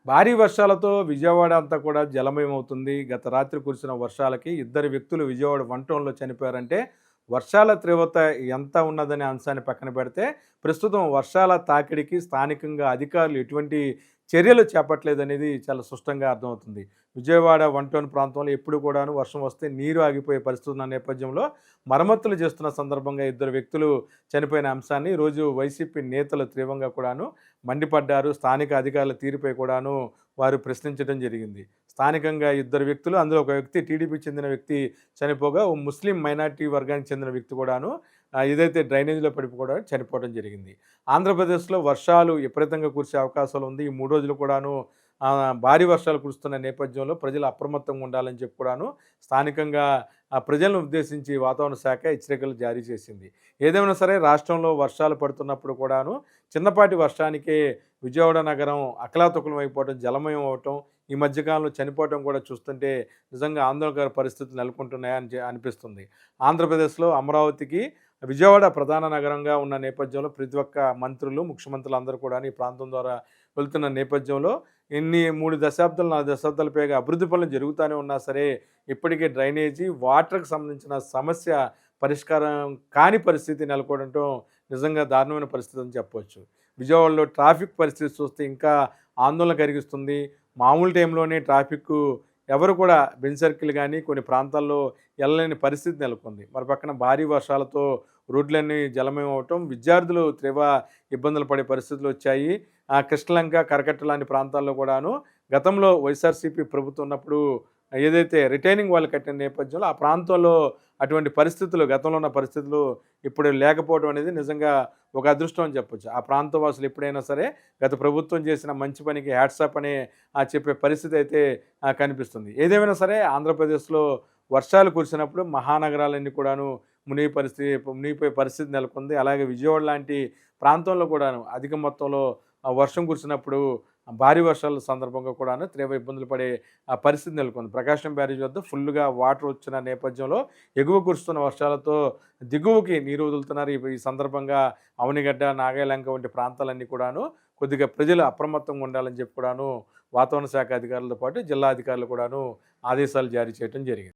భారీ వర్షాలతో విజయవాడ అంతా కూడా జలమయమవుతుంది. గత రాత్రి కురిసిన వర్షాలకి ఇద్దరు వ్యక్తులు విజయవాడ వన్ టౌన్‌లో చనిపోయారంటే, వర్షాల తీవ్రత ఎంత ఉన్నదనే అంశాన్ని పక్కన పెడితే, ప్రస్తుతం వర్షాల తాకిడికి స్థానికంగా అధికారులు ఎటువంటి చర్యలు చేపట్టలేదనేది చాలా స్పష్టంగా అర్థమవుతుంది. విజయవాడ వన్ టౌన్ ప్రాంతంలో ఎప్పుడు కూడాను వర్షం వస్తే నీరు ఆగిపోయే పరిస్థితి ఉన్న నేపథ్యంలో, మరమ్మతులు చేస్తున్న సందర్భంగా ఇద్దరు వ్యక్తులు చనిపోయిన అంశాన్ని ఈరోజు వైసీపీ నేతలు తీవ్రంగా కూడాను మండిపడ్డారు. స్థానిక అధికారుల తీరుపై కూడాను వారు ప్రశ్నించడం జరిగింది. స్థానికంగా ఇద్దరు వ్యక్తులు, అందులో ఒక వ్యక్తి టీడీపీకి చెందిన వ్యక్తి చనిపోగా, ఓ ముస్లిం మైనారిటీ వర్గానికి చెందిన వ్యక్తి కూడాను ఏదైతే డ్రైనేజ్‌లో పడి కూడా చనిపోవడం జరిగింది. ఆంధ్రప్రదేశ్‌లో వర్షాలు విపరీతంగా కురిసే అవకాశాలు ఉంది. ఈ 3 రోజులు కూడాను భారీ వర్షాలు కురుస్తున్న నేపథ్యంలో ప్రజలు అప్రమత్తంగా ఉండాలని చెప్పి కూడాను స్థానికంగా ప్రజలను ఉద్దేశించి వాతావరణ శాఖ హెచ్చరికలు జారీ చేసింది. ఏదేమైనా సరే రాష్ట్రంలో వర్షాలు పడుతున్నప్పుడు కూడాను చిన్నపాటి వర్షానికే విజయవాడ నగరం అకలాతుకలం అయిపోవడం, జలమయం అవ్వటం, ఈ మధ్యకాలంలో చనిపోవటం కూడా చూస్తుంటే నిజంగా ఆందోళనకర పరిస్థితులు నెలకొంటున్నాయని అనిపిస్తుంది. ఆంధ్రప్రదేశ్‌లో అమరావతికి విజయవాడ ప్రధాన నగరంగా ఉన్న నేపథ్యంలో ప్రతి ఒక్క మంత్రులు, ముఖ్యమంత్రులు అందరూ కూడా ఈ ప్రాంతం ద్వారా వెళ్తున్న నేపథ్యంలో 3 దశాబ్దాలు, 4 దశాబ్దాల పైగా అభివృద్ధి పనులు జరుగుతూనే ఉన్నా సరే, ఇప్పటికే డ్రైనేజీ, వాటర్‌కి సంబంధించిన సమస్య పరిష్కారం కాని పరిస్థితి నెలకొనడం నిజంగా దారుణమైన పరిస్థితి అని చెప్పొచ్చు. విజయవాడలో ట్రాఫిక్ పరిస్థితి చూస్తే ఇంకా ఆందోళన కలిగిస్తుంది. మామూలు టైంలోనే ట్రాఫిక్కు ఎవరు కూడా బెంజ్ సర్కిల్ గానీ, కొన్ని ప్రాంతాల్లో ఎళ్ళలేని పరిస్థితి నెలకొంది. మరోపక్కన భారీ వర్షాలతో రోడ్లన్నీ జలమయం అవ్వటం, విద్యార్థులు తీవ్ర ఇబ్బందులు పడే పరిస్థితులొచ్చాయి. కృష్ణలంక, కరకట్ట లాంటి ప్రాంతాల్లో కూడాను గతంలో వైఎస్ఆర్‌సీపీ ప్రభుత్వం ఉన్నప్పుడు ఏదైతే రిటైనింగ్ వాల్ కట్టిన నేపథ్యంలో ఆ ప్రాంతంలో అటువంటి పరిస్థితులు, గతంలో ఉన్న పరిస్థితులు ఇప్పుడు లేకపోవడం అనేది నిజంగా ఒక అదృష్టం అని చెప్పొచ్చు. ఆ ప్రాంత వాసులు ఎప్పుడైనా సరే గత ప్రభుత్వం చేసిన మంచి పనికి హ్యాట్స్ ఆఫ్ అనే చెప్పే పరిస్థితి అయితే కనిపిస్తుంది. ఏదేమైనా సరే ఆంధ్రప్రదేశ్‌లో వర్షాలు కురిసినప్పుడు మహానగరాలన్నీ కూడాను మునిగిపోయే పరిస్థితి నెలకొంది. అలాగే విజయవాడ లాంటి ప్రాంతంలో కూడాను అధిక మొత్తంలో వర్షం కురిసినప్పుడు భారీ వర్షాల సందర్భంగా కూడాను తీవ్ర ఇబ్బందులు పడే పరిస్థితి నెలకొంది. ప్రకాశం బ్యారేజ్ వద్ద ఫుల్‌గా వాటర్ వచ్చిన నేపథ్యంలో ఎగువ కురుస్తున్న వర్షాలతో దిగువకి నీరు వదులుతున్నారు. ఈ సందర్భంగా అవనిగడ్డ, నాగాయలంక వంటి ప్రాంతాలన్నీ కూడాను కొద్దిగా ప్రజలు అప్రమత్తంగా ఉండాలని చెప్పి కూడాను వాతావరణ శాఖ అధికారులతో పాటు జిల్లా అధికారులు కూడాను ఆదేశాలు జారీ చేయడం జరిగింది.